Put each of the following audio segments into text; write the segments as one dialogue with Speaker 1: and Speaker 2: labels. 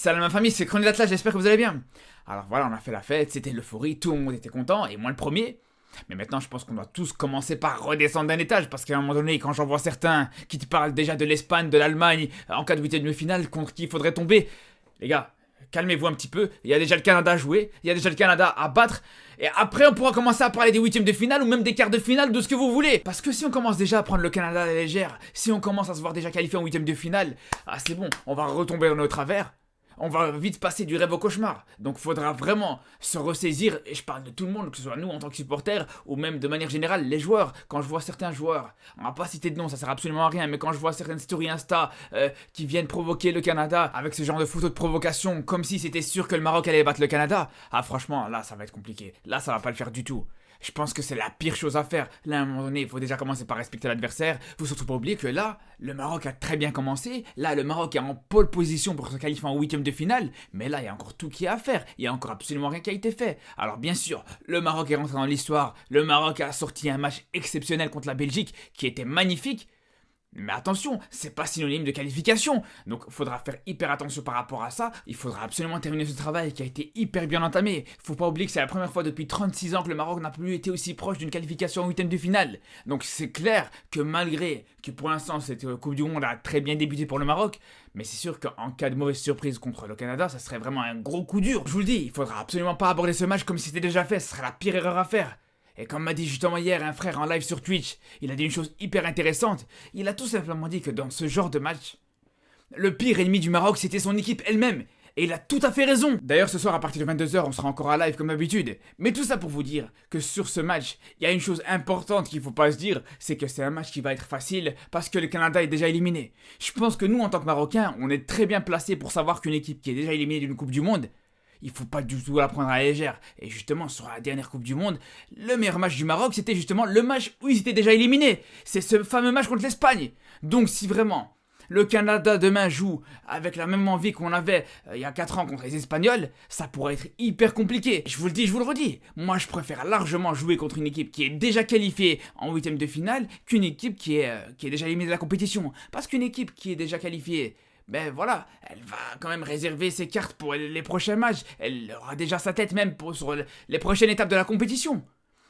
Speaker 1: Salam ma famille, c'est Chrono d'Atlas, j'espère que vous allez bien. Alors voilà, on a fait la fête, c'était l'euphorie, tout le monde était content, et moi le premier. Mais maintenant, je pense qu'on doit tous commencer par redescendre d'un étage, parce qu'à un moment donné, quand j'en vois certains qui te parlent déjà de l'Espagne, de l'Allemagne, en cas de huitième de finale, contre qui il faudrait tomber, les gars, calmez-vous un petit peu, il y a déjà le Canada à jouer, il y a déjà le Canada à battre, et après on pourra commencer à parler des huitièmes de finale ou même des quarts de finale, de ce que vous voulez. Parce que si on commence déjà à prendre le Canada à la légère, si on commence à se voir déjà qualifié en huitième de finale, ah c'est bon, on va retomber dans nos travers. On va vite passer du rêve au cauchemar. Donc faudra vraiment se ressaisir, et je parle de tout le monde, que ce soit nous en tant que supporters, ou même de manière générale, les joueurs. Quand je vois certains joueurs, on va pas citer de nom, ça sert absolument à rien, mais quand je vois certaines stories Insta qui viennent provoquer le Canada avec ce genre de photos de provocation, comme si c'était sûr que le Maroc allait battre le Canada, ah franchement, là ça va être compliqué. Là ça va pas le faire du tout. Je pense que c'est la pire chose à faire. Là, à un moment donné, il faut déjà commencer par respecter l'adversaire. Faut surtout pas oublier que là, le Maroc a très bien commencé. Là, le Maroc est en pole position pour se qualifier en huitième de finale. Mais là, il y a encore tout qui est à faire. Il y a encore absolument rien qui a été fait. Alors, bien sûr, le Maroc est rentré dans l'histoire. Le Maroc a sorti un match exceptionnel contre la Belgique qui était magnifique. Mais attention, c'est pas synonyme de qualification. Donc il faudra faire hyper attention par rapport à ça. Il faudra absolument terminer ce travail qui a été hyper bien entamé. Faut pas oublier que c'est la première fois depuis 36 ans que le Maroc n'a plus été aussi proche d'une qualification en huitième de finale. Donc c'est clair que malgré que pour l'instant cette Coupe du Monde a très bien débuté pour le Maroc, mais c'est sûr qu'en cas de mauvaise surprise contre le Canada, ça serait vraiment un gros coup dur. Je vous le dis, il faudra absolument pas aborder ce match comme si c'était déjà fait. Ce serait la pire erreur à faire. Et comme m'a dit justement hier un frère en live sur Twitch, il a dit une chose hyper intéressante. Il a tout simplement dit que dans ce genre de match, le pire ennemi du Maroc c'était son équipe elle-même. Et il a tout à fait raison. D'ailleurs ce soir à partir de 22h on sera encore à live comme d'habitude. Mais tout ça pour vous dire que sur ce match, il y a une chose importante qu'il faut pas se dire, c'est que c'est un match qui va être facile parce que le Canada est déjà éliminé. Je pense que nous en tant que Marocains, on est très bien placés pour savoir qu'une équipe qui est déjà éliminée d'une Coupe du Monde, il faut pas du tout la prendre à la légère. Et justement, sur la dernière Coupe du Monde, le meilleur match du Maroc, c'était justement le match où ils étaient déjà éliminés. C'est ce fameux match contre l'Espagne. Donc si vraiment le Canada demain joue avec la même envie qu'on avait il y a 4 ans contre les Espagnols, ça pourrait être hyper compliqué. Je vous le dis, je vous le redis. Moi, je préfère largement jouer contre une équipe qui est déjà qualifiée en huitième de finale qu'une équipe qui est déjà éliminée de la compétition. Parce qu'une équipe qui est déjà qualifiée, ben voilà, elle va quand même réserver ses cartes pour les prochains matchs. Elle aura déjà sa tête même sur les prochaines étapes de la compétition.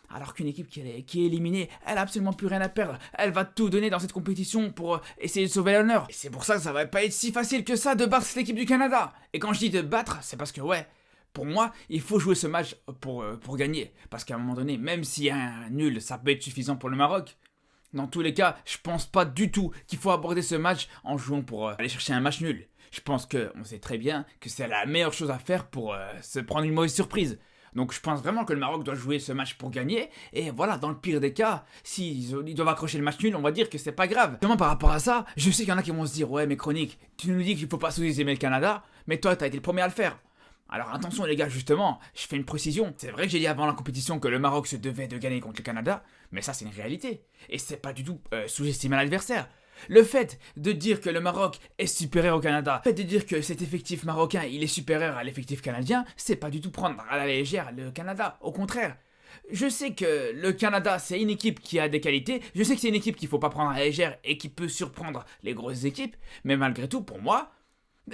Speaker 1: Alors qu'une équipe qui est éliminée, elle a absolument plus rien à perdre. Elle va tout donner dans cette compétition pour essayer de sauver l'honneur. Et c'est pour ça que ça va pas être si facile que ça de battre cette équipe du Canada. Et quand je dis de battre, c'est parce que ouais, pour moi, il faut jouer ce match pour gagner. Parce qu'à un moment donné, même s'il y a un nul, ça peut être suffisant pour le Maroc. Dans tous les cas, je pense pas du tout qu'il faut aborder ce match en jouant pour aller chercher un match nul. Je pense qu'on sait très bien que c'est la meilleure chose à faire pour se prendre une mauvaise surprise. Donc je pense vraiment que le Maroc doit jouer ce match pour gagner. Et voilà, dans le pire des cas, s'ils doivent accrocher le match nul, on va dire que c'est pas grave. Justement par rapport à ça, je sais qu'il y en a qui vont se dire « Ouais mais Chronique, tu nous dis qu'il faut pas sous-estimer le Canada, mais toi t'as été le premier à le faire. » Alors attention les gars, justement, je fais une précision. C'est vrai que j'ai dit avant la compétition que le Maroc se devait de gagner contre le Canada, mais ça c'est une réalité. Et c'est pas du tout sous-estimer l'adversaire. Le fait de dire que le Maroc est supérieur au Canada, le fait de dire que cet effectif marocain il est supérieur à l'effectif canadien, c'est pas du tout prendre à la légère le Canada, au contraire. Je sais que le Canada c'est une équipe qui a des qualités, je sais que c'est une équipe qu'il faut pas prendre à la légère et qui peut surprendre les grosses équipes, mais malgré tout pour moi,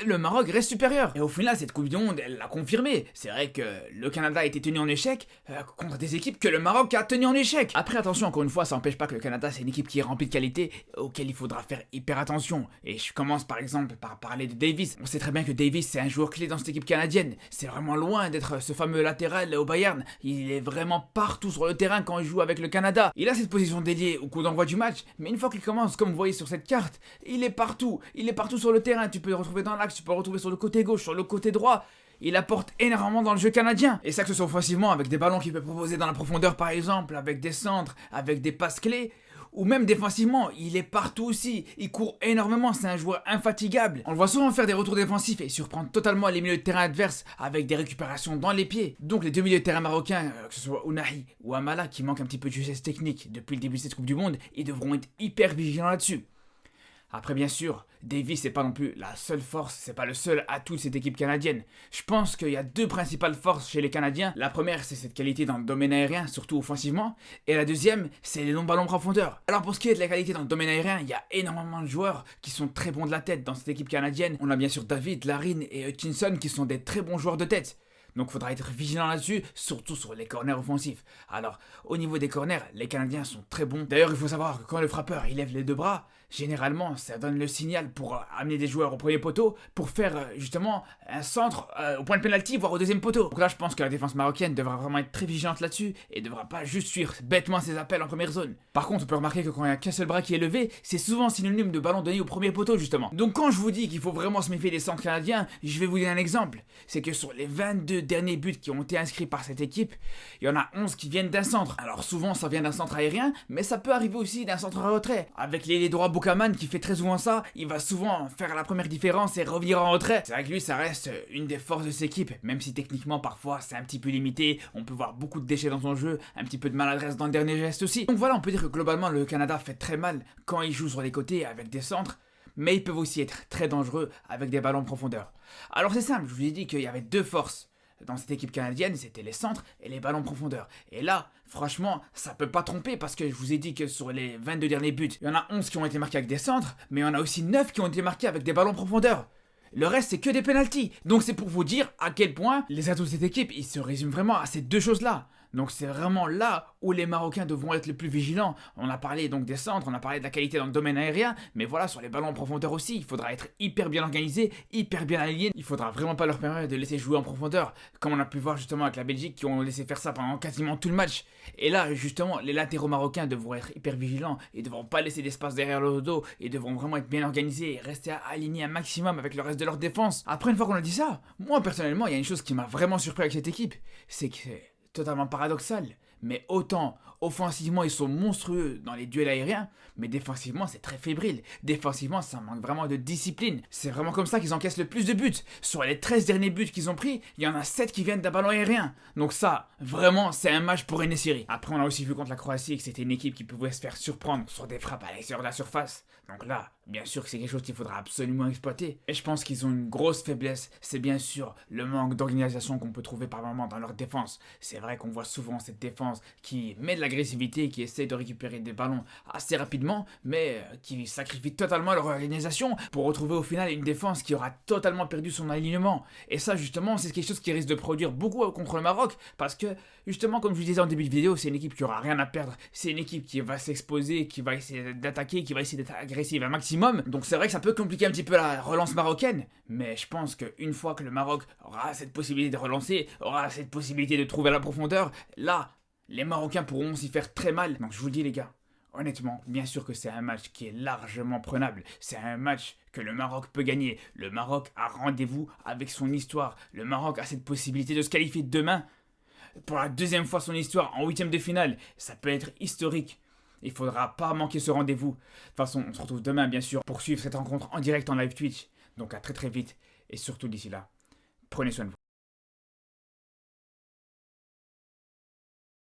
Speaker 1: le Maroc reste supérieur. Et au final, cette Coupe du Monde, elle l'a confirmé. C'est vrai que le Canada a été tenu en échec contre des équipes que le Maroc a tenu en échec. Après, attention, encore une fois, ça n'empêche pas que le Canada, c'est une équipe qui est remplie de qualité, auquel il faudra faire hyper attention. Et je commence par exemple par parler de Davis. On sait très bien que Davis, c'est un joueur clé dans cette équipe canadienne. C'est vraiment loin d'être ce fameux latéral au Bayern. Il est vraiment partout sur le terrain quand il joue avec le Canada. Il a cette position dédiée au coup d'envoi du match, mais une fois qu'il commence, comme vous voyez sur cette carte, il est partout. Il est partout sur le terrain. Tu peux le retrouver dans tu peux le retrouver sur le côté gauche, sur le côté droit. Il apporte énormément dans le jeu canadien. Et ça que ce soit offensivement, avec des ballons qu'il peut proposer dans la profondeur par exemple, avec des centres, avec des passes clés, ou même défensivement, il est partout aussi. Il court énormément, c'est un joueur infatigable. On le voit souvent faire des retours défensifs et surprendre totalement les milieux de terrain adverses avec des récupérations dans les pieds. Donc les deux milieux de terrain marocains, que ce soit Ounahi ou Amala, qui manquent un petit peu de justesse technique depuis le début de cette Coupe du Monde, ils devront être hyper vigilants là-dessus. Après bien sûr, Davis c'est pas non plus la seule force, c'est pas le seul atout de cette équipe canadienne. Je pense qu'il y a deux principales forces chez les Canadiens. La première c'est cette qualité dans le domaine aérien, surtout offensivement, et la deuxième c'est les longs ballons en profondeur. Alors pour ce qui est de la qualité dans le domaine aérien, il y a énormément de joueurs qui sont très bons de la tête dans cette équipe canadienne. On a bien sûr David, Larin et Hutchinson qui sont des très bons joueurs de tête. Donc il faudra être vigilant là-dessus, surtout sur les corners offensifs. Alors, au niveau des corners, les Canadiens sont très bons. D'ailleurs, il faut savoir que quand le frappeur il lève les deux bras, généralement, ça donne le signal pour amener des joueurs au premier poteau, pour faire justement un centre au point de pénalty, voire au deuxième poteau. Donc là, je pense que la défense marocaine devra vraiment être très vigilante là-dessus et devra pas juste suivre bêtement ses appels en première zone. Par contre, on peut remarquer que quand il n'y a qu'un seul bras qui est levé, c'est souvent synonyme de ballon donné au premier poteau justement. Donc quand je vous dis qu'il faut vraiment se méfier des centres canadiens, je vais vous donner un exemple. C'est que sur les 22 derniers buts qui ont été inscrits par cette équipe, il y en a 11 qui viennent d'un centre. Alors souvent ça vient d'un centre aérien, mais ça peut arriver aussi d'un centre à retrait. Avec l'ailier droit Buchanan qui fait très souvent ça, il va souvent faire la première différence et revenir en retrait. C'est vrai que lui ça reste une des forces de cette équipe, même si techniquement parfois c'est un petit peu limité, on peut voir beaucoup de déchets dans son jeu, un petit peu de maladresse dans le dernier geste aussi. Donc voilà, on peut dire que globalement le Canada fait très mal quand il joue sur les côtés avec des centres, mais ils peuvent aussi être très dangereux avec des ballons en profondeur. Alors c'est simple, je vous ai dit qu'il y avait deux forces dans cette équipe canadienne, c'était les centres et les ballons en profondeur. Et là, franchement, ça peut pas tromper parce que je vous ai dit que sur les 22 derniers buts, il y en a 11 qui ont été marqués avec des centres, mais il y en a aussi 9 qui ont été marqués avec des ballons en profondeur. Le reste, c'est que des pénaltys. Donc c'est pour vous dire à quel point les atouts de cette équipe, ils se résument vraiment à ces deux choses-là. Donc c'est vraiment là où les Marocains devront être les plus vigilants. On a parlé donc des centres, on a parlé de la qualité dans le domaine aérien, mais voilà, sur les ballons en profondeur aussi, il faudra être hyper bien organisé, hyper bien aligné. Il faudra vraiment pas leur permettre de laisser jouer en profondeur, comme on a pu voir justement avec la Belgique qui ont laissé faire ça pendant quasiment tout le match. Et là, justement, les latéraux marocains devront être hyper vigilants et devront pas laisser d'espace derrière le dos et devront vraiment être bien organisés et rester alignés un maximum avec le reste de leur défense. Après, une fois qu'on a dit ça, moi personnellement, il y a une chose qui m'a vraiment surpris avec cette équipe, c'est que totalement paradoxal, mais autant offensivement ils sont monstrueux dans les duels aériens, mais défensivement c'est très fébrile. Défensivement ça manque vraiment de discipline. C'est vraiment comme ça qu'ils encaissent le plus de buts. Sur les 13 derniers buts qu'ils ont pris, il y en a 7 qui viennent d'un ballon aérien. Donc ça, vraiment c'est un match pour une série. Après on a aussi vu contre la Croatie que c'était une équipe qui pouvait se faire surprendre sur des frappes à l'extérieur de la surface. Donc là, bien sûr que c'est quelque chose qu'il faudra absolument exploiter. Et je pense qu'ils ont une grosse faiblesse, c'est bien sûr le manque d'organisation qu'on peut trouver par moments dans leur défense. C'est vrai qu'on voit souvent cette défense qui met de l'agressivité, qui essaie de récupérer des ballons assez rapidement, mais qui sacrifie totalement leur organisation pour retrouver au final une défense qui aura totalement perdu son alignement. Et ça justement, c'est quelque chose qui risque de produire beaucoup contre le Maroc, parce que justement, comme je vous disais en début de vidéo, c'est une équipe qui aura rien à perdre. C'est une équipe qui va s'exposer, qui va essayer d'attaquer, qui va essayer d'être agressive un maximum. Donc c'est vrai que ça peut compliquer un petit peu la relance marocaine, mais je pense qu'une fois que le Maroc aura cette possibilité de relancer, aura cette possibilité de trouver la profondeur, là, les Marocains pourront s'y faire très mal. Donc je vous le dis les gars, honnêtement, bien sûr que c'est un match qui est largement prenable. C'est un match que le Maroc peut gagner. Le Maroc a rendez-vous avec son histoire. Le Maroc a cette possibilité de se qualifier demain pour la deuxième fois de son histoire en huitième de finale. Ça peut être historique. Il faudra pas manquer ce rendez-vous. De toute façon, on se retrouve demain, bien sûr, pour suivre cette rencontre en direct en live Twitch. Donc à très très vite. Et surtout d'ici là, prenez soin de vous.